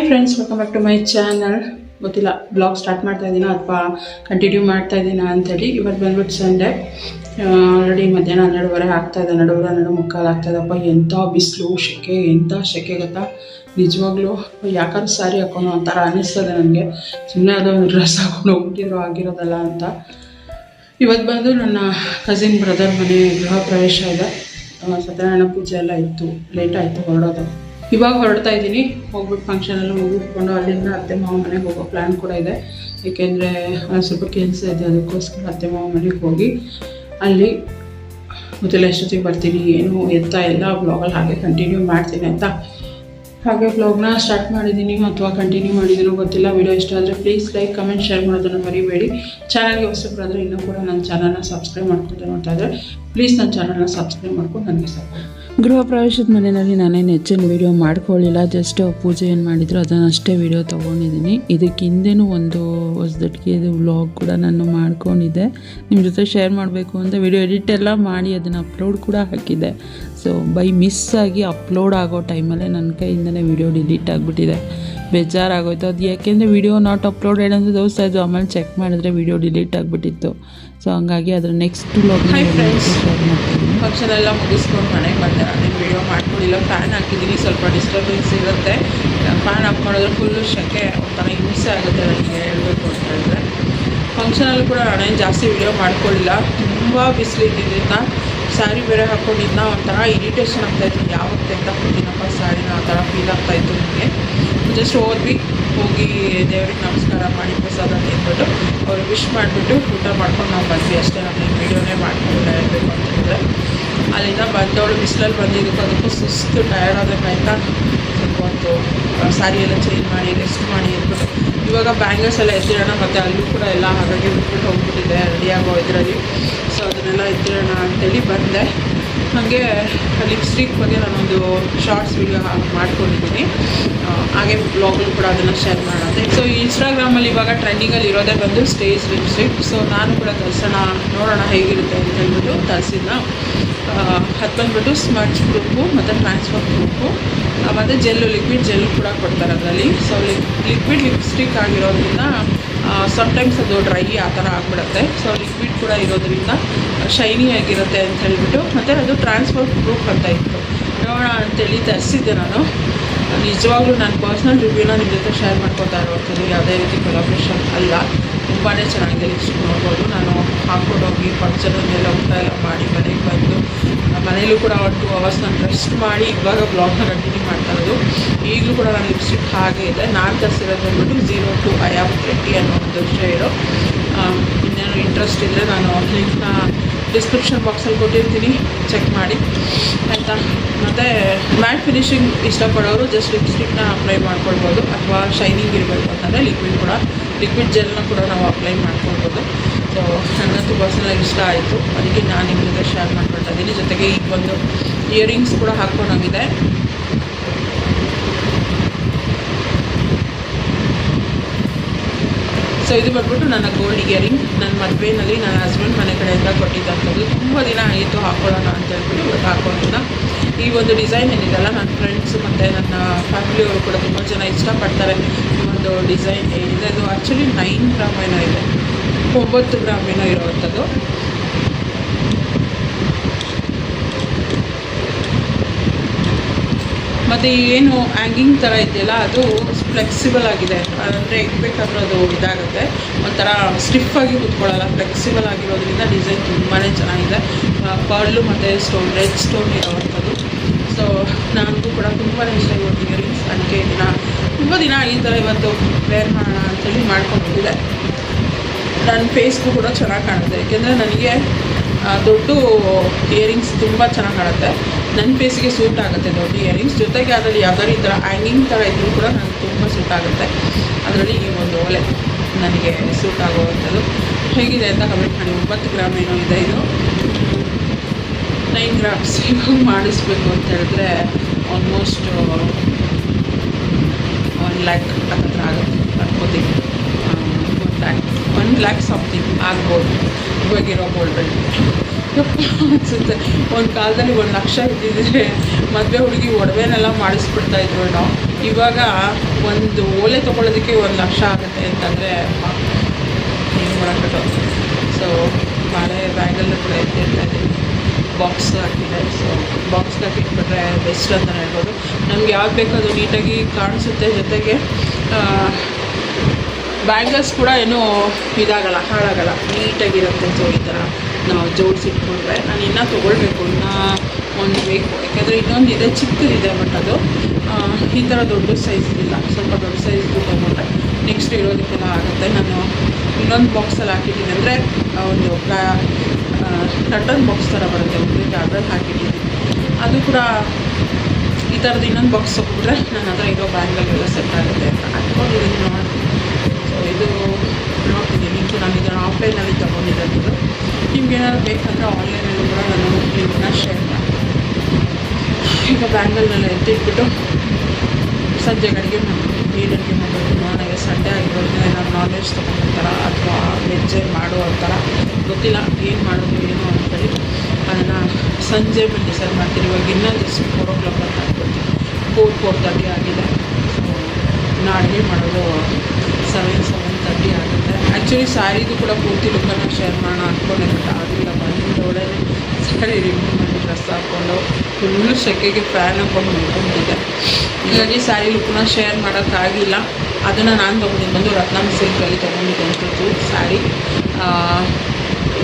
Friends, welcome back to my channel. ಗೊತ್ತಿಲ್ಲ blog start ಮಾಡ್ತಾ ಇದ್ದೀನಾ ಅಥವಾ ಕಂಟಿನ್ಯೂ ಮಾಡ್ತಾ ಇದ್ದೀನಾ ಅಂಥೇಳಿ. ಇವತ್ತು ಬಂದ್ಬಿಟ್ಟು ಸಂಡೇ. ಆಲ್ರೆಡಿ ಮಧ್ಯಾಹ್ನ 12:30 ಆಗ್ತಾಯಿದೆ, 12:45 ಆಗ್ತಾಯಿದಪ್ಪ. ಎಂಥ ಬಿಸಿಲು, ಎಂಥ ಸೆಕೆ ಗೊತ್ತಾ. ನಿಜವಾಗ್ಲೂ ಯಾಕಂದ್ರೆ ಸ್ಯಾರಿ ಹಾಕೊಂಡು ಒಂಥರ ಅನ್ನಿಸ್ತದೆ ನನಗೆ. ಸುಮ್ಮನೆ ಅದೋ ಒಂದು ಡ್ರೆಸ್ ಹಾಕೊಂಡು ಹೋಗ್ಬಿಟ್ಟಿದ್ರು ಆಗಿರೋದಲ್ಲ ಅಂತ. ಇವತ್ತು ಬಂದು ನನ್ನ ಕಸಿನ್ ಬ್ರದರ್ ಮನೆ ಗೃಹ ಪ್ರವೇಶ ಇದೆ. ಸತ್ಯನಾರಾಯಣ ಪೂಜೆ ಎಲ್ಲ ಇತ್ತು, ಲೇಟ್ ಆಯಿತು ಹೊರಡೋದು. ಇವಾಗ ಹೊರಡ್ತಾ ಇದ್ದೀನಿ. ಹೋಗ್ಬಿಟ್ಟು ಫಂಕ್ಷನೆಲ್ಲ ಮುಗಿಸ್ಕೊಂಡು ಅಲ್ಲಿಂದ ಅತ್ತೆ ಮಾವ ಮನೆಗೆ ಹೋಗೋ ಪ್ಲ್ಯಾನ್ ಕೂಡ ಇದೆ. ಏಕೆಂದರೆ ಸ್ವಲ್ಪ ಕೆಲಸ ಇದೆ, ಅದಕ್ಕೋಸ್ಕರ ಅತ್ತೆ ಮಾವ ಮನೆಗೆ ಹೋಗಿ ಅಲ್ಲಿ ಗೊತ್ತಿಲ್ಲ ಎಷ್ಟೊತ್ತಿಗೆ ಬರ್ತೀನಿ, ಏನು ಎತ್ತ ಎಲ್ಲ ಬ್ಲಾಗಲ್ಲಿ ಹಾಗೆ ಕಂಟಿನ್ಯೂ ಮಾಡ್ತೀನಿ ಅಂತ. ಹಾಗೆ ಬ್ಲಾಗ್ನ ಸ್ಟಾರ್ಟ್ ಮಾಡಿದ್ದೀನಿ ಅಥವಾ ಕಂಟಿನ್ಯೂ ಮಾಡಿದ್ದೀನೋ ಗೊತ್ತಿಲ್ಲ. ವಿಡಿಯೋ ಇಷ್ಟ ಆದರೆ ಪ್ಲೀಸ್ ಲೈಕ್, ಕಮೆಂಟ್, ಶೇರ್ ಮಾಡೋದನ್ನು ಮರಿಬೇಡಿ. ಚಾನಲ್ಗೆ ಹೊಸಬರಾದರೆ ಇನ್ನೂ ಕೂಡ ನನ್ನ ಚಾನಲ್ನ ಸಬ್ಸ್ಕ್ರೈಬ್ ಮಾಡ್ಕೊಂಡು ನೋಡ್ತಾ ಇದ್ದರೆ ಪ್ಲೀಸ್ ನನ್ನ ಚಾನಲ್ನ ಸಬ್ಸ್ಕ್ರೈಬ್ ಮಾಡ್ಕೊಂಡು ನನಗೆ ಸಪೋರ್ಟ್. ಗೃಹ ಪ್ರವೇಶದ ಮನೆಯಲ್ಲಿ ನಾನೇನು ಹೆಚ್ಚಿನ ವೀಡಿಯೋ ಮಾಡ್ಕೊಳ್ಳಿಲ್ಲ. ಜಸ್ಟ್ ಪೂಜೆ ಏನು ಮಾಡಿದ್ರು ಅದನ್ನಷ್ಟೇ ವೀಡಿಯೋ ತೊಗೊಂಡಿದ್ದೀನಿ. ಇದಕ್ಕೆ ಹಿಂದೆನೂ ಒಂದು ಹೊಸದಟ್ಟಿಗೆದು ವ್ಲಾಗ್ ಕೂಡ ನಾನು ಮಾಡ್ಕೊಂಡಿದ್ದೆ, ನಿಮ್ಮ ಜೊತೆ ಶೇರ್ ಮಾಡಬೇಕು ಅಂತ ವೀಡಿಯೋ ಎಡಿಟ್ ಎಲ್ಲ ಮಾಡಿ ಅದನ್ನು ಅಪ್ಲೋಡ್ ಕೂಡ ಹಾಕಿದ್ದೆ. ಸೊ ಬೈ ಮಿಸ್ ಆಗಿ ಅಪ್ಲೋಡ್ ಆಗೋ ಟೈಮಲ್ಲೇ ನನ್ನ ಕೈಯಿಂದನೇ ವೀಡಿಯೋ ಡಿಲೀಟ್ ಆಗಿಬಿಟ್ಟಿದೆ. ಬೇಜಾರಾಗೋಯ್ತು. ಅದು ಯಾಕೆಂದರೆ ವೀಡಿಯೋ ನಾಟ್ ಅಪ್ಲೋಡೆಡ್ ಅಂತ ತೋರಿಸ್ತಾ ಇದ್ದು, ಆಮೇಲೆ ಚೆಕ್ ಮಾಡಿದ್ರೆ ವೀಡಿಯೋ ಡಿಲೀಟ್ ಆಗಿಬಿಟ್ಟಿತ್ತು. ಸೊ ಹಂಗಾಗಿ ಅದರ ನೆಕ್ಸ್ಟ್ ವ್ಲಾಗ್ನ ಶೇರ್ ಮಾಡ್ತೀನಿ. ಫಂಕ್ಷನ್ ಎಲ್ಲ ಮುಗಿಸ್ಕೊಂಡು ಮನೆಗೆ ಬಂದೆ. ಅದೇನು ವೀಡಿಯೋ ಮಾಡ್ಕೊಂಡಿಲ್ಲ. ಫ್ಯಾನ್ ಹಾಕಿದ್ದೀನಿ, ಸ್ವಲ್ಪ ಡಿಸ್ಟರ್ಬೆನ್ಸ್ ಇರುತ್ತೆ. ಫ್ಯಾನ್ ಆಫ್ ಮಾಡಿದ್ರೆ ಫುಲ್ಲು ಸೆಕೆ, ಒಂಥರ ಹಿಂಸೆ ಆಗುತ್ತೆ ನನಗೆ ಹೇಳಬೇಕು ಅಂತ ಹೇಳಿದ್ರೆ. ಫಂಕ್ಷನಲ್ಲಿ ಕೂಡ ನಾನೇನು ಜಾಸ್ತಿ ವೀಡಿಯೋ ಮಾಡ್ಕೊಳ್ಳಿಲ್ಲ. ತುಂಬ ಬಿಸಿಲಿದ್ದಿದ್ದರಿಂದ ಸ್ಯಾರಿ ಬೇರೆ ಹಾಕ್ಕೊಂಡಿದ್ದ ಒಂಥರ ಇರಿಟೇಷನ್ ಆಗ್ತಾಯಿತ್ತು. ಯಾವಾಗ ತೆಗ್ದಾಕ್ಬಿಟ್ಟಿನಪ್ಪ ಸ್ಯಾರಿನ ಆ ಥರ ಫೀಲ್ ಆಗ್ತಾಯಿತ್ತು ನನಗೆ. ಜಸ್ಟ್ ಹೋಗಿ ದೇವ್ರಿಗೆ ನಮಸ್ಕಾರ ಮಾಡಿ ಪ್ರಸಾದ ತಿಂದ್ಬಿಟ್ಟು ಅವ್ರಿಗೆ ವಿಶ್ ಮಾಡಿಬಿಟ್ಟು ಊಟ ಮಾಡ್ಕೊಂಡು ನಾವು ಬಂದ್ವಿ ಅಷ್ಟೇ. ನಾನು ವೀಡಿಯೋನೇ ಮಾಡ್ಕೊಂಡು ಹೇಳಬೇಕು ಅಂತ ಹೇಳಿದ್ರೆ. ಅಲ್ಲಿಂದ ಬಂದವಳು ಬಿಸಿಲಲ್ಲಿ ಬಂದಿದ್ದಕ್ಕೂ ಅದಕ್ಕೂ ಸುಸ್ತು ಟಯರ್ಡ್ ಆದಂಗಾಯ್ತಾ. ಸ್ವಲ್ಪ ಹೊತ್ತು ಸ್ಯಾರಿ ಎಲ್ಲ ಚೇಂಜ್ ಮಾಡಿ ರೆಸ್ಟ್ ಮಾಡಿ ಇದ್ಬಿಟ್ಟು ಇವಾಗ ಬ್ಯಾಂಗಲ್ಸ್ ಎಲ್ಲ ಎತ್ತಿರೋಣ. ಮತ್ತು ಅಲ್ಲೂ ಕೂಡ ಎಲ್ಲ ಹಾಗಾಗಿ ಬಿಟ್ಬಿಟ್ಟು ಹೋಗ್ಬಿಟ್ಟಿದೆ ರೆಡಿಯಾಗೋ ಇದರಲ್ಲಿ. ಸೊ ಅದನ್ನೆಲ್ಲ ಎತ್ತಿರೋಣ ಅಂತೇಳಿ ಬಂದೆ. ಹಾಗೆ ಲಿಪ್ಸ್ಟಿಕ್ ಬಗ್ಗೆ ನಾನೊಂದು ಶಾರ್ಟ್ಸ್ ವೀಡಿಯೋ ಮಾಡ್ಕೊಂಡಿದ್ದೀನಿ. ಹಾಗೆ ಬ್ಲಾಗಲ್ಲೂ ಕೂಡ ಅದನ್ನು ಶೇರ್ ಮಾಡೋದೆ. ಸೊ ಇನ್ಸ್ಟಾಗ್ರಾಮಲ್ಲಿ ಇವಾಗ ಟ್ರೆಂಡಿಂಗಲ್ಲಿ ಇರೋದೇ ಬಂದು ಸ್ಟೇಜ್ ಲಿಪ್ಸ್ಟಿಕ್. ಸೊ ನಾನು ಕೂಡ ತರಿಸೋಣ, ನೋಡೋಣ ಹೇಗಿರುತ್ತೆ ಅಂತ ಹೇಳ್ಬಿಟ್ಟು ತರಿಸಿದ್ನ. ಅದು ಬಂದ್ಬಿಟ್ಟು ಸ್ಮಚ್ ಪ್ರೂಫು ಮತ್ತು ಟ್ರಾನ್ಸ್ಫರ್ ಪ್ರೂಫು ಮತ್ತು ಲಿಕ್ವಿಡ್ ಜೆಲ್ಲು ಕೂಡ ಕೊಡ್ತಾರೆ ಅದರಲ್ಲಿ. ಸೊ ಲಿಕ್ವಿಡ್ ಲಿಪ್ಸ್ಟಿಕ್ ಆಗಿರೋದ್ರಿಂದ ಸಮ್ಟೈಮ್ಸ್ ಅದು ಡ್ರೈ ಆ ಥರ ಆಗಿಬಿಡುತ್ತೆ. ಸೊ ಲಿಕ್ವಿಡ್ ಕೂಡ ಇರೋದ್ರಿಂದ ಶೈನಿ ಆಗಿರುತ್ತೆ ಅಂತ ಹೇಳ್ಬಿಟ್ಟು, ಮತ್ತು ಅದು ಟ್ರಾನ್ಸ್ಫರ್ ಪ್ರೂಫ್ ಅಂತ ಇತ್ತು. ನೋಡೋಣ ಅಂತೇಳಿ ತರಿಸಿದ್ದೆ ನಾನು. ನಿಜವಾಗ್ಲೂ ನಾನು ಪರ್ಸ್ನಲ್ ರಿವ್ಯೂನ ನಿಮ್ಮ ಜೊತೆ ಶೇರ್ ಮಾಡ್ಕೊತಾ ಇರೋದು, ಯಾವುದೇ ರೀತಿ ಕೊಲಾಬ್ರೇಷನ್ ಅಲ್ಲ. ತುಂಬಾ ಚೆನ್ನಾಗಿದೆ ಲಿಪ್ಸ್ಟಿಕ್. ನೋಡ್ಬೋದು ನಾನು ಹಾಕ್ಕೊಂಡೋಗಿ ಫಂಕ್ಷನಲ್ಲೆಲ್ಲ ಊಟ ಎಲ್ಲ ಮಾಡಿ ಮನೆಗೆ ಬಂದು ಮನೇಲೂ ಕೂಡ 1 2 ಅವರ್ಸ್ ನಾನು ರೆಸ್ಟ್ ಮಾಡಿ ಇವಾಗ ಬ್ಲಾಗ್ನ ಕಂಟಿನ್ಯೂ ಮಾಡ್ತಾ ಇರೋದು. ಈಗಲೂ ಕೂಡ ನನ್ನ ಲಿಪ್ಸ್ಟಿಕ್ ಹಾಗೆ ಇದೆ. ನಾನು ತರಿಸಿರೋದು ಬಂದ್ಬಿಟ್ಟು 02 I am pretty ಅನ್ನೋ ಒಂದು ಶೇಡು. ಇನ್ನೇನು ಇಂಟ್ರೆಸ್ಟ್ ಇದ್ದರೆ ನಾನು ಲಿಂಕ್ನ ಡಿಸ್ಕ್ರಿಪ್ಷನ್ ಬಾಕ್ಸಲ್ಲಿ ಕೊಟ್ಟಿರ್ತೀನಿ, ಚೆಕ್ ಮಾಡಿ ಆಯಿತಾ. ಮತ್ತು ಮ್ಯಾಟ್ ಫಿನಿಷಿಂಗ್ ಇಷ್ಟಪಡೋರು ಜಸ್ಟ್ ಲಿಪ್ಸ್ಟಿಕ್ನ ಅಪ್ಲೈ ಮಾಡ್ಕೊಳ್ಬೋದು, ಅಥವಾ ಶೈನಿಂಗ್ ಇರಬೇಕು ಅಂತಂದರೆ ಲಿಕ್ವಿಡ್ ಜೆಲ್ನ ಕೂಡ ನಾವು ಅಪ್ಲೈ ಮಾಡ್ಕೊಳ್ಬೋದು. ಸೊ ನನಗಂತೂ ಪರ್ಸನಲಾಗಿ ಇಷ್ಟ ಆಯಿತು, ಅದಕ್ಕೆ ನಾನು ನಿಮ್ಮ ಜೊತೆ ಶೇರ್ ಮಾಡ್ಕೊಳ್ತಾ ಇದ್ದೀನಿ. ಜೊತೆಗೆ ಈಗ ಒಂದು ಇಯರಿಂಗ್ಸ್ ಕೂಡ ಹಾಕ್ಕೊಂಡೋಗಿದೆ. ಸೊ ಇದು ಬಂದ್ಬಿಟ್ಟು ನನ್ನ ಗೋಲ್ಡ್ ಇಯರಿಂಗ್. ನನ್ನ ಮದುವೆಯಲ್ಲಿ ನನ್ನ ಹಸ್ಬೆಂಡ್ ಮನೆ ಕಡೆಯಿಂದ ಕೊಟ್ಟಿದ್ದಂಥದ್ದು. ತುಂಬ ದಿನ ಆಯಿತು ಹಾಕ್ಕೊಳ್ಳೋಣ ಅಂತ ಹೇಳ್ಬಿಟ್ಟು ಇವತ್ತು ಹಾಕ್ಕೊಂಡಿದ್ದ. ಈ ಒಂದು ಡಿಸೈನ್ ಏನಿದೆಲ್ಲ ನನ್ನ ಫ್ರೆಂಡ್ಸು ಮತ್ತು ನನ್ನ ಫ್ಯಾಮಿಲಿಯವರು ಕೂಡ ತುಂಬ ಜನ ಇಷ್ಟಪಡ್ತಾರೆ. ಈ ಒಂದು ಡಿಸೈನ್ ಏನಿದೆ ಅದು ಆ್ಯಕ್ಚುಲಿ 9 ಗ್ರಾಮ್ ಏನೋ ಇದೆ, 9 ಗ್ರಾಮ್ ಏನೋ ಇರೋವಂಥದ್ದು. ಮತ್ತು ಏನು ಹ್ಯಾಂಗಿಂಗ್ ಥರ ಇದೆಯಲ್ಲ ಅದು ಫ್ಲೆಕ್ಸಿಬಲ್ ಆಗಿದೆ. ಅಂದರೆ ಹೆಂಗೆ ಬೇಕಾದರೂ ಅದು ಇದಾಗುತ್ತೆ, ಒಂಥರ ಸ್ಟಿಫಾಗಿ ಕೂತ್ಕೊಳ್ಳಲ್ಲ. ಫ್ಲೆಕ್ಸಿಬಲ್ ಆಗಿರೋದ್ರಿಂದ ಡಿಸೈನ್ ತುಂಬಾ ಚೆನ್ನಾಗಿದೆ. ಪರ್ಲು ಮತ್ತು ರೆಡ್ ಸ್ಟೋನ್ ಇರೋವಂಥದ್ದು. ಸೊ ನನಗೂ ಕೂಡ ತುಂಬಾ ಇಷ್ಟ ಇವತ್ತು ಇಯರಿಂಗ್ಸ್. ಅದಕ್ಕೆ ತುಂಬ ದಿನ ಈ ಥರ ಇವತ್ತು ವೇರ್ ಮಾಡೋಣ ಅಂತೇಳಿ ಮಾಡ್ಕೊಂಡಿದ್ದೆ. ನನ್ನ ಫೇಸ್ಗೂ ಕೂಡ ಚೆನ್ನಾಗಿ ಕಾಣುತ್ತೆ, ಏಕೆಂದರೆ ನನಗೆ ದೊಡ್ಡ ಇಯರಿಂಗ್ಸ್ ತುಂಬ ಚೆನ್ನಾಗಿ ಕಾಣುತ್ತೆ. ನನ್ನ ಫೇಸಿಗೆ ಸೂಟ್ ಆಗುತ್ತೆ ದೊಡ್ಡ ಇಯರಿಂಗ್ಸ್. ಜೊತೆಗೆ ಅದರಲ್ಲಿ ಯಾವುದಾದ್ರು ಈ ಥರ ಹ್ಯಾಂಗಿಂಗ್ ಥರ ಇದ್ದರೂ ಕೂಡ ನನಗೆ ತುಂಬ ಸೂಟ್ ಆಗುತ್ತೆ. ಅದರಲ್ಲಿ ಈ ಒಂದು ಓಲೆ ನನಗೆ ಸೂಟ್ ಆಗುವಂಥದ್ದು. ಹೇಗಿದೆ ಅಂತ ಕಮೆಂಟ್ ಮಾಡಿ. 9 ಗ್ರಾಮ್ ಏನೋ ಇದೆ, ಇದು 9 ಗ್ರಾಮ್ಸ್ ಇವಾಗ ಮಾಡಿಸ್ಬೇಕು ಅಂತ ಹೇಳಿದ್ರೆ ಆಲ್ಮೋಸ್ಟ್ 1 lakh ಹತ್ತಿರ ಆಗುತ್ತೆ ಅನ್ಕೋತೀನಿ. 1 lakh ಸಮಥಿಂಗ್ ಆಗ್ಬೋದು ಇವಾಗಿರೋ ಗೋಲ್ಡ್ ರೇಟ್. ಅನಿಸುತ್ತೆ ಒಂದು ಕಾಲದಲ್ಲಿ 1 ಲಕ್ಷ ಇದ್ದಿದ್ರೆ ಮದುವೆ ಹುಡುಗಿ ಒಡವೆನೆಲ್ಲ ಮಾಡಿಸ್ಬಿಡ್ತಾಯಿದ್ರು ನಾವು. ಇವಾಗ ಒಂದು ಓಲೆ ತೊಗೊಳ್ಳೋದಕ್ಕೆ 1 ಲಕ್ಷ ಆಗುತ್ತೆ ಅಂತಂದರೆ ಏನು ಮಾಡೋಕ್ಕೋ. ಸೊ ಬಾಳೆ ಬ್ಯಾಗಲ್ಲೂ ಕೂಡ ಎತ್ತಿರ್ತಾ ಇದ್ದೀನಿ, ಬಾಕ್ಸ್ ಹಾಕಿದೆ. ಸೊ ಬಾಕ್ಸ್ಗೆ ಹಾಕಿಟ್ಬಿಟ್ರೆ ಬೆಸ್ಟ್ ಅಂತ ಹೇಳ್ಬೋದು. ನಮ್ಗೆ ಯಾವ್ದು ಬೇಕೋ ಅದು ನೀಟಾಗಿ ಕಾಣಿಸುತ್ತೆ. ಜೊತೆಗೆ ಬ್ಯಾಂಗಲ್ಸ್ ಕೂಡ ಏನೂ ಇದಾಗಲ್ಲ, ಹಾಳಾಗಲ್ಲ, ನೀಟಾಗಿರುತ್ತೆ. ಸೊ ಈ ಥರ ನಾವು ಜೋಡಿಸಿಟ್ಕೊಂಡ್ರೆ ನಾನು ಇನ್ನೂ ತೊಗೊಳ್ಬೇಕು, ಇನ್ನೂ ಒಂದು ಬೇಕು. ಯಾಕೆಂದರೆ ಇನ್ನೊಂದು ಇದೆ, ಚಿಕ್ಕದಿದೆ, ಬಟ್ ಅದು ಈ ಥರ ದೊಡ್ಡ ಸೈಜ್ ಇಲ್ಲ. ಸ್ವಲ್ಪ ದೊಡ್ಡ ಸೈಜ್ದು ತೊಗೊಂಡ್ರೆ ನೆಕ್ಸ್ಟ್ ಇರೋದಕ್ಕೆಲ್ಲ ಆಗುತ್ತೆ. ನಾನು ಇನ್ನೊಂದು ಬಾಕ್ಸಲ್ಲಿ ಹಾಕಿದ್ದೀನಿ, ಅಂದರೆ ಒಂದು ಕಟನ್ ಬಾಕ್ಸ್ ಥರ ಬರುತ್ತೆ ಒಬ್ಬರಿಗೆ, ಅದ್ರಲ್ಲಿ ಹಾಕಿದ್ದೀನಿ. ಅದು ಕೂಡ ಈ ಥರದ್ದು ಇನ್ನೊಂದು ಬಾಕ್ಸ್ ತೊಗೊಂಡ್ರೆ ನನ್ನ ಹತ್ರ ಇರೋ ಬ್ಯಾಂಗಲ್ಗೆಲ್ಲ ಸೆಟ್ ಆಗುತ್ತೆ ಅಂತ ಹಾಕ್ಕೊಂಡಿದ್ದೀನಿ. ನೋಡಿ, ಸೊ ಇದು ನೋಡ್ತಿದ್ದೀನಿ. ನಾನು ಇದನ್ನು ಆಫ್ಲೈನಲ್ಲಿ ತೊಗೊಂಡಿರೋದು. ನಿಮ್ಗೇನಾದ್ರು ಬೇಕಂದರೆ ಆನ್ಲೈನಲ್ಲೂ ಕೂಡ ನಾನು ಲಿಂಕ್ನ ಶೇರ್ ಮಾಡ್ತೀನಿ. ಈಗ ಬ್ಯಾಂಗಲ್ನೆಲ್ಲ ಎತ್ತಿಟ್ಬಿಟ್ಟು ಸಂಜೆ ಅಡುಗೆ ಮಾಡ್ತೀನಿ. ಏನು ಅಡುಗೆ ಮಾಡೋದು, ನನಗೆ ಸಂಡೇ ಆಗಿರೋದ್ರಿಂದ ಏನಾದ್ರು ನಾನ್ ವೆಜ್ ತೊಗೊಂಡಿರ್ತಾರ ಅಥವಾ ವೆಜ್ಜೇ ಮಾಡೋ ಥರ ಗೊತ್ತಿಲ್ಲ, ಏನು ಮಾಡೋದು ಏನು ಅಂತೇಳಿ ಅದನ್ನು ಸಂಜೆ ಮೇಲೆ ಡಿಸೈಡ್ ಮಾಡ್ತೀನಿ. ಇವಾಗ ಇನ್ನೂ ಜಸ್ಟ್ 4 o'clock ಅಂತ ಹಾಕ್ಬಿಡ್ತೀನಿ. 4:30 ಆಗಿದೆ. ಸೊ ಇನ್ನು ಅಡುಗೆ ಮಾಡೋದು 7:30 ಆಗುತ್ತೆ. ಆ್ಯಕ್ಚುಲಿ ಸ್ಯಾರಿದು ಕೂಡ ಪೂರ್ತಿ ಲುಕ್ಕನ್ನು ಶೇರ್ ಮಾಡೋಣ ಅಂದ್ಕೊಂಡಿರ್ಬಿಟ್ಟು ಆಗಿಲ್ಲ. ಬಂದೊಡನೆ ಸ್ಯಾರಿ ರಿಮೂವ್ ಮಾಡಿ ಡ್ರೆಸ್ ಹಾಕ್ಕೊಂಡು ಫುಲ್ಲು ಸೆಕೆಗೆ ಫ್ಯಾನ್ ಹಾಕ್ಕೊಂಡು ಮಲ್ಕೊಂಡ್ಬಿಟ್ಟಿದ್ದೆ. ಹೀಗಾಗಿ ಸ್ಯಾರಿ ಲುಕ್ಕನ್ನ ಶೇರ್ ಮಾಡೋಕ್ಕಾಗಿಲ್ಲ. ಅದನ್ನು ನಾನು ತೊಗೊಂಡಿದ್ದು ಬಂದು ರತ್ನಾಮ್ ಸಿಲ್ಕಲ್ಲಿ ತೊಗೊಂಡಿದ್ದಂಥದ್ದು ಸ್ಯಾರಿ.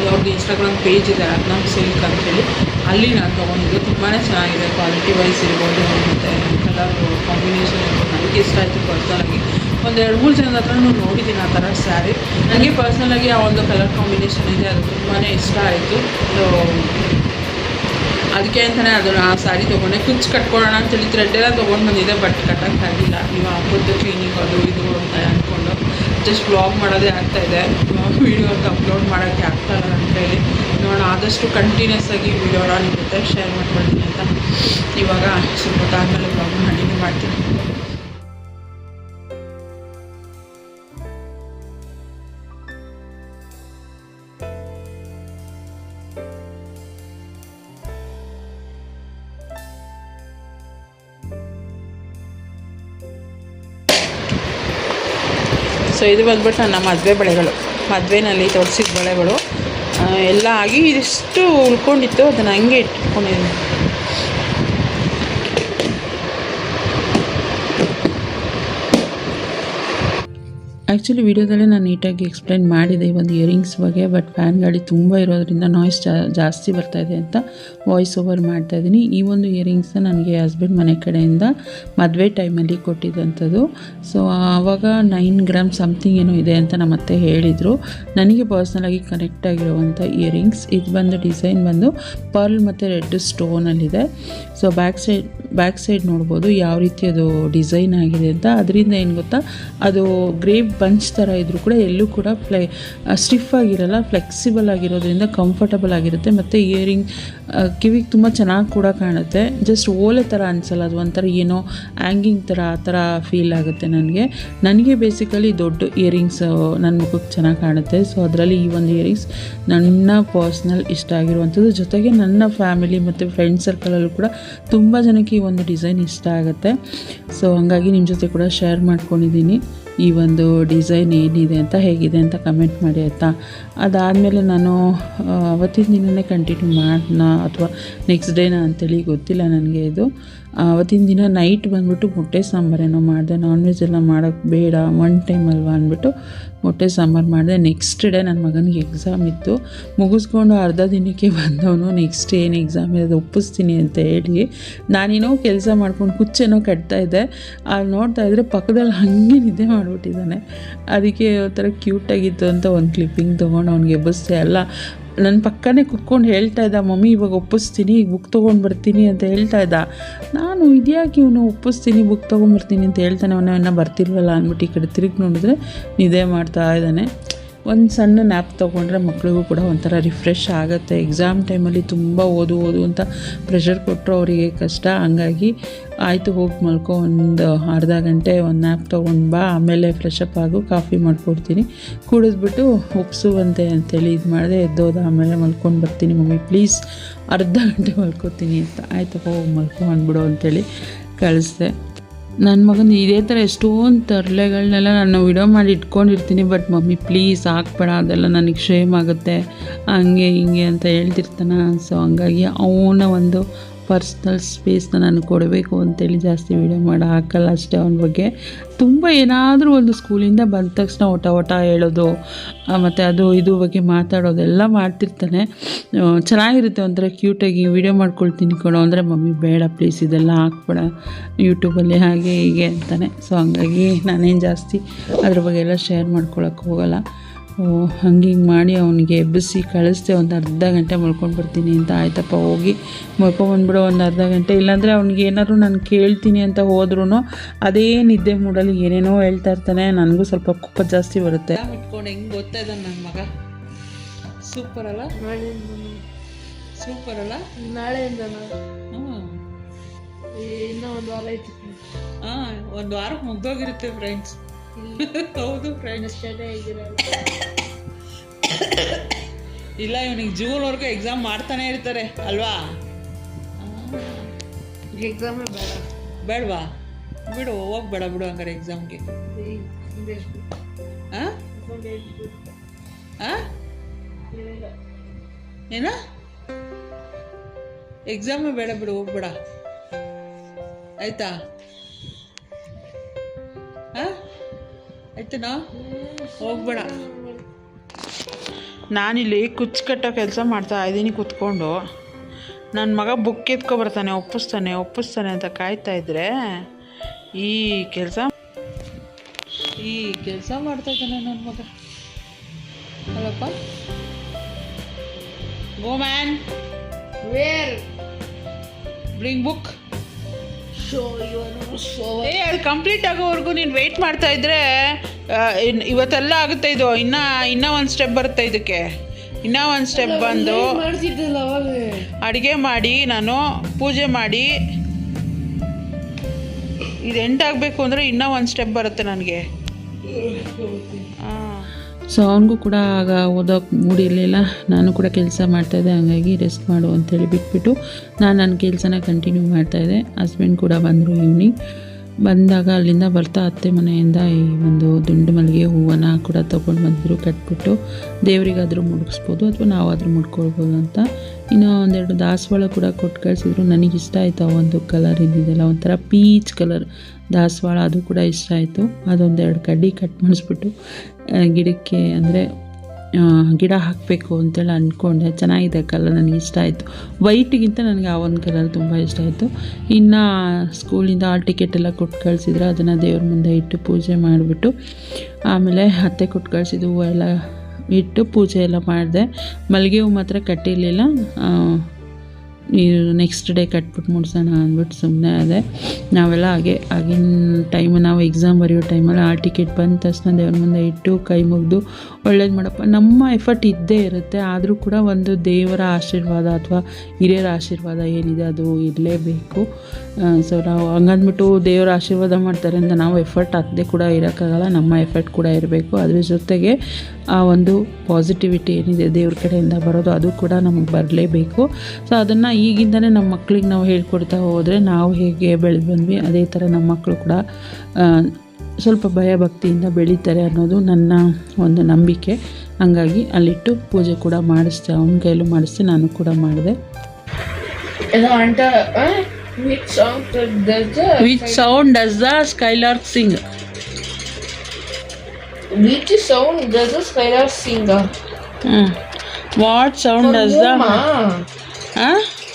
ಅವ್ರದ್ದು ಇನ್ಸ್ಟಾಗ್ರಾಮ್ ಪೇಜ್ ಇದೆ, ರತ್ನಾಮ್ ಸಿಲ್ಕ್ ಅಂತೇಳಿ. ಅಲ್ಲಿ ನಾನು ತೊಗೊಂಡಿದ್ದು ತುಂಬಾ ಚೆನ್ನಾಗಿದೆ. ಕ್ವಾಲಿಟಿ ವೈಸ್ ಇರ್ಬೋದು, ಮತ್ತು ಕಲರ್ ಕಾಂಬಿನೇಷನ್ ಇರ್ಬೋದು. ನನಗೆ ಇಷ್ಟ ಆಯಿತು ಪರ್ಸ್ನಲಾಗಿ. ಒಂದು 2-3 ಜನದ ಹತ್ರನೂ ನೋಡಿದ್ದೀನಿ ಆ ಥರ ಸ್ಯಾರಿ. ನನಗೆ ಪರ್ಸ್ನಲಾಗಿ ಆ ಒಂದು ಕಲರ್ ಕಾಂಬಿನೇಷನ್ ಇದೆ, ಅದು ತುಂಬಾ ಇಷ್ಟ ಆಯಿತು. ಅದಕ್ಕೆ ಅಂತಲೇ ಅದನ್ನು ಆ ಸ್ಯಾರಿ ತೊಗೊಂಡೆ. ಕುಚ್ಚು ಕಟ್ಕೊಳ್ಳೋಣ ಅಂತೇಳಿ ಥ್ರೆಡ್ಡೆಲ್ಲ ತೊಗೊಂಡು ಬಂದಿದ್ದೆ, ಬಟ್ ಕಟ್ಟೋಕ್ಕಾಗಿಲ್ಲ. ನೀವು ಹಾಕೋದು ಕ್ಲೀನಿಂಗ್ ಅದು ಇದು ಅಂತ ಅಂದ್ಕೊಂಡು ಜಸ್ಟ್ ವ್ಲಾಗ್ ಮಾಡೋದೇ ಆಗ್ತಾಯಿದೆ. ವೀಡಿಯೋ ಅಂತ ಅಪ್ಲೋಡ್ ಮಾಡೋಕ್ಕೆ ಆಗ್ತಾಯಿಲ್ಲ ಅಂತೇಳಿ ನೋಡೋಣ. ಆದಷ್ಟು ಕಂಟಿನ್ಯೂಸ್ ಆಗಿ ವೀಡಿಯೋನ ನಿಮ್ಮ ಜೊತೆ ಶೇರ್ ಮಾಡ್ಕೊಳ್ತೀನಿ ಅಂತ. ಇವಾಗ ಸ್ವಲ್ಪ ಹೊತ್ತಾದಮೇಲೆ ವ್ಲಾಗ್ನ ಕಂಟಿನ್ಯೂ ಮಾಡ್ತೀನಿ. ಸೊ ಇದು ಬಂದ್ಬಿಟ್ಟು ನನ್ನ ಮದುವೆ ಬಳೆಗಳು, ಮದುವೆನಲ್ಲಿ ತೊಡಿಸಿದ ಬಳೆಗಳು ಎಲ್ಲ ಆಗಿ ಇದಿಷ್ಟು ಉಳ್ಕೊಂಡಿತ್ತು, ಅದನ್ನು ಹಂಗೆ ಇಟ್ಕೊಂಡಿದ್ದೀನಿ. ಆ್ಯಕ್ಚುಲಿ ವೀಡಿಯೋದಲ್ಲೇ ನಾನು ನೀಟಾಗಿ ಎಕ್ಸ್ಪ್ಲೈನ್ ಮಾಡಿದೆ ಈ ಒಂದು ಇಯರಿಂಗ್ಸ್ ಬಗ್ಗೆ. ಬಟ್ ಫ್ಯಾನ್ ಗಾಳಿ ತುಂಬ ಇರೋದ್ರಿಂದ ನಾಯ್ಸ್ ಜಾಸ್ತಿ ಬರ್ತಾಯಿದೆ ಅಂತ ವಾಯ್ಸ್ ಓವರ್ ಮಾಡ್ತಾಯಿದ್ದೀನಿ. ಈ ಒಂದು ಇಯರಿಂಗ್ಸ್ನ ನನಗೆ ಹಸ್ಬೆಂಡ್ ಮನೆ ಕಡೆಯಿಂದ ಮದುವೆ ಟೈಮಲ್ಲಿ ಕೊಟ್ಟಿದ್ದಂಥದ್ದು. ಸೊ ಆವಾಗ 9 ಗ್ರಾಮ್ ಸಮಥಿಂಗ್ ಏನೋ ಇದೆ ಅಂತ ನಮ್ಮ ಅತ್ತೆ ಹೇಳಿದರು. ನನಗೆ ಪರ್ಸ್ನಲಾಗಿ ಕನೆಕ್ಟ್ ಆಗಿರುವಂಥ ಇಯರಿಂಗ್ಸ್. ಇದು ಬಂದು ಡಿಸೈನ್ ಬಂದು ಪರ್ಲ್ ಮತ್ತು ರೆಡ್ ಸ್ಟೋನಲ್ಲಿದೆ. ಸೊ ಬ್ಯಾಕ್ ಸೈಡ್ ನೋಡ್ಬೋದು ಯಾವ ರೀತಿ ಅದು ಡಿಸೈನ್ ಆಗಿದೆ ಅಂತ. ಅದರಿಂದ ಏನು ಗೊತ್ತಾ, ಅದು ಗ್ರೇಪ್ ಬಂಚ್ ಥರ ಇದ್ದರೂ ಕೂಡ ಎಲ್ಲೂ ಕೂಡ ಸ್ಟಿಫ್ ಆಗಿರಲ್ಲ, ಫ್ಲೆಕ್ಸಿಬಲ್ ಆಗಿರೋದ್ರಿಂದ ಕಂಫರ್ಟಬಲ್ ಆಗಿರುತ್ತೆ. ಮತ್ತು ಇಯರಿಂಗ್ ಕಿವಿಗೆ ತುಂಬ ಚೆನ್ನಾಗಿ ಕೂಡ ಕಾಣುತ್ತೆ. ಜಸ್ಟ್ ಓಲೆ ಥರ ಅನಿಸಲ್ಲ, ಅದು ಒಂಥರ ಏನೋ ಹ್ಯಾಂಗಿಂಗ್ ಥರ ಆ ಥರ ಫೀಲ್ ಆಗುತ್ತೆ ನನಗೆ ಬೇಸಿಕಲಿ ದೊಡ್ಡ ಇಯರಿಂಗ್ಸ್ ನನ್ನ ಮುಖಕ್ಕೆ ಚೆನ್ನಾಗಿ ಕಾಣುತ್ತೆ. ಸೊ ಅದರಲ್ಲಿ ಈ ಒಂದು ಇಯರಿಂಗ್ಸ್ ನನ್ನ ಪರ್ಸ್ನಲ್ ಇಷ್ಟ ಆಗಿರುವಂಥದ್ದು. ಜೊತೆಗೆ ನನ್ನ ಫ್ಯಾಮಿಲಿ ಮತ್ತು ಫ್ರೆಂಡ್ ಸರ್ಕಲಲ್ಲೂ ಕೂಡ ತುಂಬ ಜನಕ್ಕೆ ಈ ಒಂದು ಡಿಸೈನ್ ಇಷ್ಟ ಆಗುತ್ತೆ. ಸೊ ಹಂಗಾಗಿ ನಿಮ್ಮ ಜೊತೆ ಕೂಡ ಶೇರ್ ಮಾಡ್ಕೊಂಡಿದ್ದೀನಿ ಈ ಒಂದು ಡಿಸೈನ್ ಏನಿದೆ ಅಂತ, ಹೇಗಿದೆ ಅಂತ ಕಮೆಂಟ್ ಮಾಡಿ ಆಯಿತಾ. ಅದಾದಮೇಲೆ ನಾನು ಅವತ್ತಿನ ದಿನವೇ ಕಂಟಿನ್ಯೂ ಮಾಡೋಣ ಅಥವಾ ನೆಕ್ಸ್ಟ್ ಡೇನಾ ಅಂತೇಳಿ ಗೊತ್ತಿಲ್ಲ ನನಗೆ. ಇದು ಅವತ್ತಿನ ದಿನ ನೈಟ್ ಬಂದ್ಬಿಟ್ಟು ಮೊಟ್ಟೆ ಸಾಂಬಾರೇನೋ ಮಾಡಿದೆ. ನಾನ್ ವೆಜ್ ಎಲ್ಲ ಮಾಡೋಕ್ಕೆ ಬೇಡ, 1 ಟೈಮ್ ಅಲ್ವಾ ಅಂದ್ಬಿಟ್ಟು ಮೊಟ್ಟೆ ಸಾಂಬಾರು ಮಾಡಿದೆ. ನೆಕ್ಸ್ಟ್ ಡೇ ನನ್ನ ಮಗನಿಗೆ ಎಕ್ಸಾಮ್ ಇತ್ತು. ಮುಗಿಸ್ಕೊಂಡು ಅರ್ಧ ದಿನಕ್ಕೆ ಬಂದವನು ನೆಕ್ಸ್ಟ್ ಏನು ಎಕ್ಸಾಮ್ ಇದೆ ಅದು ಒಪ್ಪಿಸ್ತೀನಿ ಅಂತ ಹೇಳಿ ನಾನೇನೋ ಕೆಲಸ ಮಾಡ್ಕೊಂಡು ಕುಚ್ಚೇನೋ ಕಟ್ತಾಯಿದ್ದೆ. ಅಲ್ಲಿ ನೋಡ್ತಾಯಿದ್ರೆ ಪಕ್ಕದಲ್ಲಿ ಹಾಗೆ ನಿದ್ದೆ ಮಾಡಿಬಿಟ್ಟಿದ್ದಾನೆ. ಅದಕ್ಕೆ ಒಂಥರ ಕ್ಯೂಟಾಗಿತ್ತು ಅಂತ ಒಂದು ಕ್ಲಿಪ್ಪಿಂಗ್ ತೊಗೊಂಡು ಅವ್ನಿಗೆ ಎಬ್ಬಿಸ್ದೆ. ಎಲ್ಲ ನನ್ನ ಪಕ್ಕನೇ ಕುತ್ಕೊಂಡು ಹೇಳ್ತಾ ಇದ್ದ, ಮಮ್ಮಿ ಇವಾಗ ಒಪ್ಪಿಸ್ತೀನಿ, ಈಗ ಬುಕ್ ತೊಗೊಂಡು ಬರ್ತೀನಿ ಅಂತ ಹೇಳ್ತಾ ಇದ್ದ. ನಾನು ಇದ್ಯಾಕೆ ಇವನು ಒಪ್ಪಿಸ್ತೀನಿ, ಬುಕ್ ತೊಗೊಂಬರ್ತೀನಿ ಅಂತ ಹೇಳ್ತಾನೆ, ಅವನ ಬರ್ತಿಲ್ವಲ್ಲ ಅಂದ್ಬಿಟ್ಟು ಈ ಕಡೆ ತಿರುಗಿ ನೋಡಿದ್ರೆ ನಿದ್ದೆ ಮಾಡ್ತಾ ಇದ್ದಾನೆ. ಒಂದು ಸಣ್ಣ ನ್ಯಾಪ್ ತೊಗೊಂಡ್ರೆ ಮಕ್ಕಳಿಗೂ ಕೂಡ ಒಂಥರ ರಿಫ್ರೆಶ್ ಆಗುತ್ತೆ. ಎಕ್ಸಾಮ್ ಟೈಮಲ್ಲಿ ತುಂಬ ಓದು ಅಂತ ಪ್ರೆಷರ್ ಕೊಟ್ಟರು ಅವರಿಗೆ ಕಷ್ಟ. ಹಂಗಾಗಿ ಆಯಿತು ಹೋಗಿ ಮಲ್ಕೊ, ಒಂದು ಅರ್ಧ ಗಂಟೆ ಒಂದು ನ್ಯಾಪ್ ತೊಗೊಂಡು ಬಾ, ಆಮೇಲೆ ಫ್ರೆಶಪ್ ಆಗು, ಕಾಫಿ ಮಾಡಿಕೊಡ್ತೀನಿ, ಕುಡಿದ್ಬಿಟ್ಟು ಒಪ್ಸುವಂತೆ ಅಂತೇಳಿ ಇದು ಮಾಡಿದೆ. ಎದ್ದೋದ, ಆಮೇಲೆ ಮಲ್ಕೊಂಡು ಬರ್ತೀನಿ ಮಮ್ಮಿ ಪ್ಲೀಸ್, ಅರ್ಧ ಗಂಟೆ ಮಲ್ಕೋತೀನಿ ಅಂತ. ಆಯಿತು ಹೋಗಿ ಮಲ್ಕೊ ಅಂದ್ಬಿಡು ಅಂತೇಳಿ ಕಳಿಸ್ದೆ. ನನ್ನ ಮಗನ ಇದೇ ಥರ ಎಷ್ಟೊಂದು ತರಲೆಗಳನ್ನೆಲ್ಲ ನಾನು ವಿಡಿಯೋ ಮಾಡಿ ಇಟ್ಕೊಂಡಿರ್ತೀನಿ. ಬಟ್ ಮಮ್ಮಿ ಪ್ಲೀಸ್ ಹಾಕ್ಬೇಡ, ಅದೆಲ್ಲ ನನಗೆ ಶೇಮ್ ಆಗುತ್ತೆ, ಹಂಗೆ ಹಿಂಗೆ ಅಂತ ಹೇಳ್ತಿರ್ತಾನೆ. ಸೊ ಹಂಗಾಗಿ ಅವನ ಒಂದು ಪರ್ಸ್ನಲ್ ಸ್ಪೇಸ್ನ ನಾನು ಕೊಡಬೇಕು ಅಂತೇಳಿ ಜಾಸ್ತಿ ವೀಡಿಯೋ ಮಾಡಿ ಹಾಕಲ್ಲ ಅಷ್ಟೇ. ಅವನ ಬಗ್ಗೆ ತುಂಬ ಏನಾದರೂ ಒಂದು ಸ್ಕೂಲಿಂದ ಬಂದ ತಕ್ಷಣ ಒಟ ಹೇಳೋದು, ಮತ್ತು ಅದು ಇದು ಬಗ್ಗೆ ಮಾತಾಡೋದೆಲ್ಲ ಮಾಡ್ತಿರ್ತಾನೆ. ಚೆನ್ನಾಗಿರುತ್ತೆ, ಒಂಥರ ಕ್ಯೂಟಾಗಿ ವೀಡಿಯೋ ಮಾಡ್ಕೊಳ್ತೀನಿ ಕೊಡೋ ಅಂದರೆ, ಮಮ್ಮಿ ಬೇಡ ಪ್ಲೀಸ್ ಇದೆಲ್ಲ ಹಾಕ್ಬೇಡ ಯೂಟ್ಯೂಬಲ್ಲಿ ಹಾಗೆ ಹೀಗೆ ಅಂತಾನೆ. ಸೊ ಹಂಗಾಗಿ ನಾನೇನು ಜಾಸ್ತಿ ಅದ್ರ ಬಗ್ಗೆ ಎಲ್ಲ ಶೇರ್ ಮಾಡ್ಕೊಳಕ್ಕೆ ಹೋಗಲ್ಲ. ಹಂಗೆ ಹಿಂಗೆ ಮಾಡಿ ಅವನಿಗೆ ಎಬ್ಬಿಸಿ ಕಳಿಸ್ದೆ. ಒಂದು ಅರ್ಧ ಗಂಟೆ ಮಲ್ಕೊಂಡು ಬರ್ತೀನಿ ಅಂತ. ಆಯ್ತಪ್ಪ ಹೋಗಿ ಮಲ್ಕೊಂಬಂದ್ಬಿಡೋ ಒಂದು ಅರ್ಧ ಗಂಟೆ, ಇಲ್ಲಾಂದರೆ ಅವ್ನಿಗೆ ಏನಾದ್ರು ನಾನು ಕೇಳ್ತೀನಿ ಅಂತ ಹೋದ್ರೂ ಅದೇ ನಿದ್ದೆ ಮೂಡಲ್ಲಿ ಏನೇನೋ ಹೇಳ್ತಾ ಇರ್ತಾನೆ. ನನಗೂ ಸ್ವಲ್ಪ ಕೋಪ ಜಾಸ್ತಿ ಬರುತ್ತೆ. ಇಟ್ಕೊಂಡು ಹೆಂಗೆ ಗೊತ್ತಾ ಇದ್ದಾನೆ ನನ್ನ ಮಗ. ಸೂಪರ್ ಅಲ್ಲ, ಸೂಪರ್ ಅಲ್ಲ. ನಾಳೆಯಿಂದ ಹ್ಞೂ ಇನ್ನೂ ಒಂದು ವಾರ ಐತಿ. ಹಾಂ, ಒಂದು ವಾರಕ್ಕೆ ಮುಗ್ದೋಗಿರುತ್ತೆ ಫ್ರೆಂಡ್ಸ್. ಹೌದು ಫ್ರೆಂಡ್ಸ್, ಇಲ್ಲ ಇವನಿಗೆ ಜೂನ್ವರೆಗೂ ಎಕ್ಸಾಮ್ ಮಾಡ್ತಾನೆ ಇರ್ತಾರೆ ಅಲ್ವಾ? ಎಕ್ಸಾಮೇ ಬೇಡವಾ? ಬಿಡು, ಹೋಗ್ಬೇಡ ಬಿಡು ಹಂಗಾರೆ ಎಕ್ಸಾಮ್ಗೆ. ಏನ ಎಕ್ಸಾಮೇ ಬೇಡ ಬಿಡು, ಹೋಗ್ಬೇಡ ಆಯ್ತಾ? ಆಯ್ತನಾ? ಹೋಗ್ಬೇಡ. ನಾನಿಲ್ಲಿ ಕುಚ್ಚು ಕಟ್ಟೋ ಕೆಲಸ ಮಾಡ್ತಾ ಇದ್ದೀನಿ ಕೂತ್ಕೊಂಡು. ನನ್ನ ಮಗ ಬುಕ್ ಎತ್ಕೊಬರ್ತಾನೆ, ಒಪ್ಪಿಸ್ತಾನೆ ಅಂತ ಕಾಯ್ತಾ ಇದ್ರೆ ಈ ಕೆಲಸ ಮಾಡ್ತಾ ಇದ್ದಾನೆ ನನ್ನ ಮಗ. ಅಲ್ಲಪ್ಪ, go man, where bring book. ಅದು ಕಂಪ್ಲೀಟ್ ಆಗೋವರೆಗೂ ನೀನು ವೆಯ್ಟ್ ಮಾಡ್ತಾ ಇದ್ರೆ ಇವತ್ತೆಲ್ಲ ಆಗುತ್ತೆ. ಇದು ಇನ್ನೂ ಒಂದು ಸ್ಟೆಪ್ ಬರುತ್ತೆ. ಇದಕ್ಕೆ ಇನ್ನೂ ಒಂದು ಸ್ಟೆಪ್ ಬಂದು ಅಡುಗೆ ಮಾಡಿ ನಾನು ಪೂಜೆ ಮಾಡಿ ಇದು ಎಂಟಾಗಬೇಕು ಅಂದರೆ ಇನ್ನೂ ಒಂದು ಸ್ಟೆಪ್ ಬರುತ್ತೆ ನನಗೆ. ಸೊ ಅವನಿಗೂ ಕೂಡ ಆಗ ಓದೋಕೆ ಮೂಡಿರಲಿಲ್ಲ. ನಾನು ಕೂಡ ಕೆಲಸ ಮಾಡ್ತಾಯಿದ್ದೆ, ಹಾಗಾಗಿ ರೆಸ್ಟ್ ಮಾಡು ಅಂತೇಳಿ ಬಿಟ್ಬಿಟ್ಟು ನಾನು ನನ್ನ ಕೆಲಸನ ಕಂಟಿನ್ಯೂ ಮಾಡ್ತಾಯಿದ್ದೆ. ಹಸ್ಬೆಂಡ್ ಕೂಡ ಬಂದರು ಈವ್ನಿಂಗ್. ಬಂದಾಗ ಅಲ್ಲಿಂದ ಬರ್ತಾ ಅತ್ತೆ ಮನೆಯಿಂದ ಈ ಒಂದು ದುಂಡು ಮಲ್ಲಿಗೆ ಹೂವನ್ನು ಕೂಡ ತೊಗೊಂಡು ಬಂದಿದ್ರು. ಕಟ್ಬಿಟ್ಟು ದೇವರಿಗಾದರೂ ಮುಡಿಸ್ಬೋದು ಅಥವಾ ನಾವಾದರೂ ಮುಡ್ಕೊಳ್ಬೋದು ಅಂತ. ಇನ್ನು ಒಂದೆರಡು ದಾಸವಾಳ ಕೂಡ ಕೊಟ್ಟು ಕಳಿಸಿದ್ರು. ನನಗೆ ಇಷ್ಟ ಆಯಿತು ಆ ಒಂದು ಕಲರ್ ಇದ್ದಿದ್ದೆಲ್ಲ, ಒಂಥರ ಪೀಚ್ ಕಲರ್ ದಾಸವಾಳ, ಅದು ಕೂಡ ಇಷ್ಟ ಆಯಿತು. ಅದೊಂದೆರಡು ಕಡ್ಡಿ ಕಟ್ ಮಾಡಿಸ್ಬಿಟ್ಟು ಗಿಡಕ್ಕೆ ಅಂದರೆ ಗಿಡ ಹಾಕಬೇಕು ಅಂತೇಳಿ ಅಂದ್ಕೊಂಡೆ. ಚೆನ್ನಾಗಿದೆ ಕಲರ್, ನನಗೆ ಇಷ್ಟ ಆಯಿತು. ವೈಟಿಗಿಂತ ನನಗೆ ಆ ಒಂದು ಕಲರ್ ತುಂಬ ಇಷ್ಟ ಆಯಿತು. ಇನ್ನು ಸ್ಕೂಲಿಂದ ಆಲ್ ಟಿಕೆಟ್ ಎಲ್ಲ ಕೊಟ್ಟು ಕಳಿಸಿದ್ರೆ ಅದನ್ನು ದೇವ್ರ ಮುಂದೆ ಇಟ್ಟು ಪೂಜೆ ಮಾಡಿಬಿಟ್ಟು ಆಮೇಲೆ ಅತ್ತೆ ಕೊಟ್ಟು ಕಳಿಸಿದ್ದು ಹೂವು ಎಲ್ಲ ಇಟ್ಟು ಪೂಜೆ ಎಲ್ಲ ಮಾಡಿದೆ. ಮಲ್ಲಿಗೆ ಹೂವು ಮಾತ್ರ ಕಟ್ಟಿರಲಿಲ್ಲ, ನೆಕ್ಸ್ಟ್ ಡೇ ಕಟ್ಬಿಟ್ಟು ಮುಡ್ಸೋಣ ಅಂದ್ಬಿಟ್ಟು ಸುಮ್ಮನೆ ಅದೇ. ನಾವೆಲ್ಲ ಆಗಿನ ಟೈಮ್ ನಾವು ಎಕ್ಸಾಮ್ ಬರೆಯೋ ಟೈಮಲ್ಲಿ ಆ ಟಿಕೆಟ್ ಬಂದ ತಕ್ಷಣ ದೇವ್ರ ಮುಂದೆ ಇಟ್ಟು ಕೈ ಮುಗಿದು ಒಳ್ಳೇದು ಮಾಡಪ್ಪ. ನಮ್ಮ ಎಫರ್ಟ್ ಇದ್ದೇ ಇರುತ್ತೆ, ಆದರೂ ಕೂಡ ಒಂದು ದೇವರ ಆಶೀರ್ವಾದ ಅಥವಾ ಹಿರಿಯರ ಆಶೀರ್ವಾದ ಏನಿದೆ ಅದು ಇರಲೇಬೇಕು. ಸೊ ನಾವು ಹಂಗಂದ್ಬಿಟ್ಟು ದೇವರ ಆಶೀರ್ವಾದ ಮಾಡ್ತಾರೆ ಅಂತ ನಾವು ಎಫರ್ಟ್ ಹಾಕದೆ ಕೂಡ ಇರೋಕ್ಕಾಗಲ್ಲ. ನಮ್ಮ ಎಫರ್ಟ್ ಕೂಡ ಇರಬೇಕು. ಅದ್ರ ಜೊತೆಗೆ ಆ ಒಂದು ಪಾಸಿಟಿವಿಟಿ ಏನಿದೆ ದೇವ್ರ ಕಡೆಯಿಂದ ಬರೋದು ಅದು ಕೂಡ ನಮಗೆ ಬರಲೇಬೇಕು. ಸೊ ಅದನ್ನು ಈಗಿಂದನೇ ನಮ್ಮ ಮಕ್ಕಳಿಗೆ ನಾವು ಹೇಳ್ಕೊಡ್ತಾ ಹೋದರೆ ನಾವು ಹೇಗೆ ಬೆಳೆದು ಬಂದ್ವಿ ಅದೇ ಥರ ನಮ್ಮ ಮಕ್ಕಳು ಕೂಡ ಸ್ವಲ್ಪ ಭಯಭಕ್ತಿಯಿಂದ ಬೆಳೀತಾರೆ ಅನ್ನೋದು ನನ್ನ ಒಂದು ನಂಬಿಕೆ. ಹಂಗಾಗಿ ಅಲ್ಲಿಟ್ಟು ಪೂಜೆ ಕೂಡ ಮಾಡಿಸ್ದೆ, ಅವನ ಕೈಲೂ ಮಾಡಿಸ್ದೆ, ನಾನು ಕೂಡ ಮಾಡಿದೆ. Which sound does the Skylark sing? Which sound does the Skylark sing? What sound does the...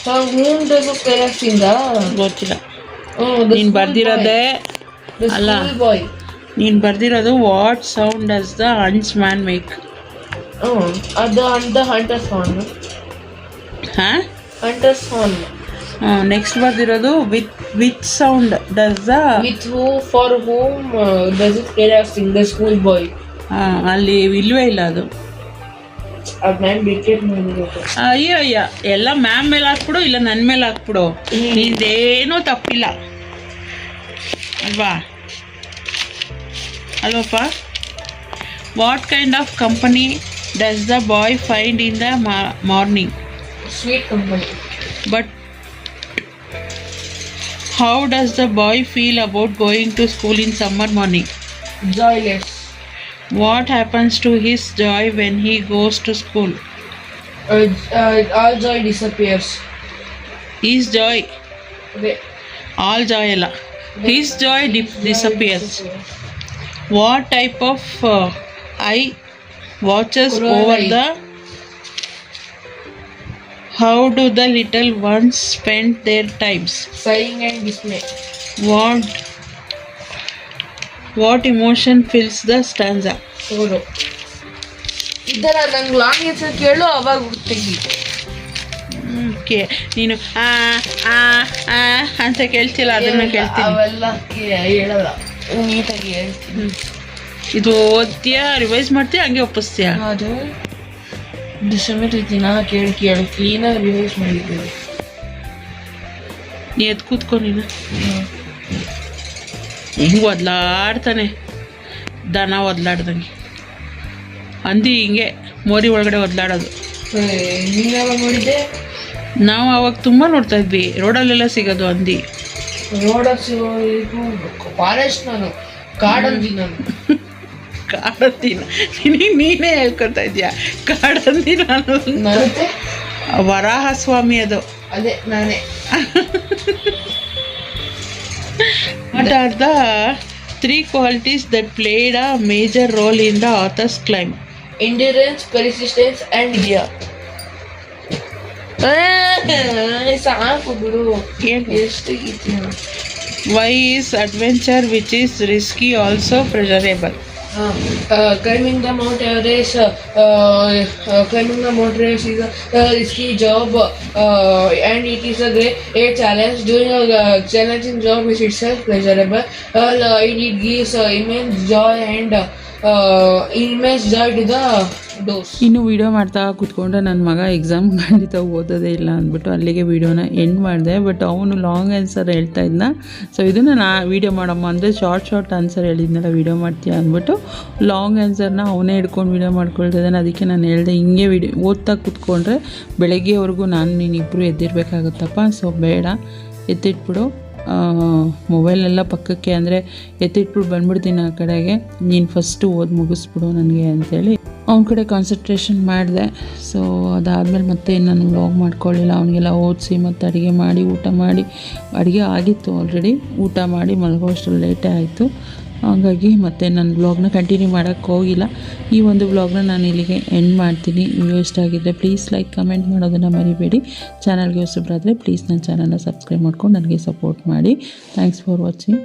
For whom does the Skylark sing? ಗೊತ್ತಿಲ್ಲ. ನೀನು ಬರ್ದಿರೋದೇ ಅಲ್ಲ, ನೀನು ಬರ್ದಿರೋದು what sound does the huntsman make. ಅದು the hunter's horn. Hunter's horn. Next ಬರ್ದಿರೋದು which sound does the far home does it Skylark sing, the school boy. ಅಲ್ಲಿ ಇಲ್ವೇ ಇಲ್ಲ ಅದು. ಅಯ್ಯೋ ಎಲ್ಲ ಮ್ಯಾಮ್ ಮೇಲೆ ಹಾಕ್ಬಿಡು, ಇಲ್ಲ ನನ್ನ ಮೇಲೆ ಹಾಕ್ಬಿಡು, ನಿಂದೇನೂ ತಪ್ಪಿಲ್ಲ ಅಲ್ವಾ? ಅಲ್ವಪ್ಪ? What kind of company does the boy find in the morning? Sweet company. But How does the boy feel about going to school in summer morning? Joyless. What happens to his joy when he goes to school? All joy disappears. His joy, Okay. all joy alla. His joy disappears. What type of eye watches Cruel over eye. the? How do the little ones spend their times? Sighing and dismay. What emotion fills the stanza? ಸೋಲು. ಇದರ ನಂಗೆ long answer ಕೇಳು ಅವಾಗ ತೆಗಿ. Okay, ನೀನು ಆ ಆ ಆ ಅಂತ ಕೇಳ್ತಿಲ್ಲ, ಅದನ್ನ ಕೇಳ್ತೀನಿ. ಅವೆಲ್ಲ ಹೇಳಲ್ಲ, ನೀಟಾಗಿ ಹೇಳ್ತೀನಿ. ಇದು ಓದ್ತೀಯಾ, ರಿವೈಸ್ ಮಾಡ್ತೀಯಾ, ಹಂಗೆ ಒಪ್ಪಿಸ್ತೀಯಾ? ಅದು ಸಮೇತ ದಿನ ಕೇಳಿ ಕ್ಲೀನಾಗಿ ರಿವೈಸ್ ಮಾಡಿದ್ದೇವೆ. ನೀ ಎದ್ದು ಕೂತ್ಕೊ, ನೀನು ಹಿಂಗೆ ಒದ್ಲಾಡ್ತಾನೆ, ದನ ಒದ್ಲಾಡ್ದಂಗೆ. ಹಂದಿ ಹಿಂಗೆ ಮೋರಿ ಒಳಗಡೆ ಒದ್ಲಾಡೋದು. ನೀನು ಯಾವಾಗ ನೋಡಿದ್ದೆ? ನಾವು ಅವಾಗ ತುಂಬ ನೋಡ್ತಾ ಇದ್ವಿ, ರೋಡಲ್ಲೆಲ್ಲ ಸಿಗೋದು ಹಂದಿ. ರೋಡಲ್ಲಿ ಸಿಗೋದು ಫಾರೆಸ್ಟ್, ನಾನು ಕಾಡಂದಿ. ನಾನು ಕಾಡಂದಿನ ನೀನೇ ಹೇಳ್ಕೊತಾ ಇದೀಯ. ಕಾಡಂದಿ ನಾನು ಮತ್ತೆ ವರಾಹ ಸ್ವಾಮಿ ಅದು. ಅದೇ ನಾನೇ. What are the 3 qualities that played a major role in the author's climb? Endurance, persistence and idea. ಸಾಕು ಬಿಡು, ಎಷ್ಟು ಗೀತೀಯ. Why is adventure, which is risky, also pleasurable? Climbing the Mount Everest, is a risky job, and it is a great challenge. Doing a challenging job is itself pleasurable. It gives immense joy to the dose. ಇನ್ನು video ಮಾಡ್ತಾ ಕೂತ್ಕೊಂಡ್ರೆ ನನ್ನ ಮಗ exam ಖಂಡಿತ ಓದೋದೇ ಇಲ್ಲ ಅಂದ್ಬಿಟ್ಟು ಅಲ್ಲಿಗೆ ವೀಡಿಯೋನ ಎಂಡ್ ಮಾಡಿದೆ. ಬಟ್ ಅವನು ಲಾಂಗ್ ಆನ್ಸರ್ ಹೇಳ್ತಾ ಇದ್ನ. ಸೊ ಇದನ್ನು ನಾ ವೀಡಿಯೋ ಮಾಡಮ್ಮ ಅಂದರೆ ಶಾರ್ಟ್ ಆನ್ಸರ್ ಹೇಳಿದ್ನಲ್ಲ, ವೀಡಿಯೋ ಮಾಡ್ತೀಯ ಅಂದ್ಬಿಟ್ಟು ಲಾಂಗ್ ಆನ್ಸರ್ನ ಅವನೇ ಹಿಡ್ಕೊಂಡು ವೀಡಿಯೋ ಮಾಡ್ಕೊಳ್ತಿದ್ದಾನೆ. ಅದಕ್ಕೆ ನಾನು ಹೇಳಿದೆ, ಹಿಂಗೆ ವೀಡಿಯೋ ಓದ್ತಾ ಕೂತ್ಕೊಂಡ್ರೆ ಬೆಳಗ್ಗೆವರೆಗೂ ನೀನಿಬ್ಬರು ಎದ್ದಿರಬೇಕಾಗುತ್ತಪ್ಪ. ಸೊ ಬೇಡ, ಎತ್ತಿಟ್ಬಿಡು, ಮೊಬೈಲೆಲ್ಲ ಪಕ್ಕಕ್ಕೆ, ಅಂದರೆ ಎತ್ತಿಟ್ಬಿಟ್ಟು ಬಂದ್ಬಿಡ್ತೀನಿ ಆ ಕಡೆಗೆ, ನೀನು ಫಸ್ಟು ಓದಿ ಮುಗಿಸ್ಬಿಡು ನನಗೆ ಅಂತೇಳಿ ಅವನ ಕಡೆ ಕಾನ್ಸಂಟ್ರೇಷನ್ ಮಾಡಿದೆ. ಸೊ ಅದಾದಮೇಲೆ ಮತ್ತೆ ನಾನು ವ್ಲಾಗ್ ಮಾಡ್ಕೊಳ್ಳಿಲ್ಲ. ಅವನಿಗೆಲ್ಲ ಓದಿಸಿ ಮತ್ತು ಅಡುಗೆ ಮಾಡಿ ಊಟ ಮಾಡಿ, ಅಡುಗೆ ಆಗಿತ್ತು ಆಲ್ರೆಡಿ, ಊಟ ಮಾಡಿ ಮಲಗೋಷ್ಟು ಲೇಟೇ ಆಯಿತು. ಹಾಗಾಗಿ ಮತ್ತೆ ನನ್ನ ವ್ಲಾಗ್ನ ಕಂಟಿನ್ಯೂ ಮಾಡೋಕ್ಕೆ ಹೋಗಿಲ್ಲ. ಈ ಒಂದು ವ್ಲಾಗ್ನ ನಾನು ಇಲ್ಲಿಗೆ ಎಂಡ್ ಮಾಡ್ತೀನಿ. ವಿಡಿಯೋ ಇಷ್ಟ ಆಗಿದ್ದರೆ ಪ್ಲೀಸ್ ಲೈಕ್, ಕಮೆಂಟ್ ಮಾಡೋದನ್ನು ಮರಿಬೇಡಿ. ಚಾನಲ್ಗೆ ಹೊಸಬ್ರಾದರೆ ಪ್ಲೀಸ್ ನನ್ನ ಚಾನಲ್ನ ಸಬ್ಸ್ಕ್ರೈಬ್ ಮಾಡ್ಕೊಂಡು ನನಗೆ ಸಪೋರ್ಟ್ ಮಾಡಿ. Thanks for watching.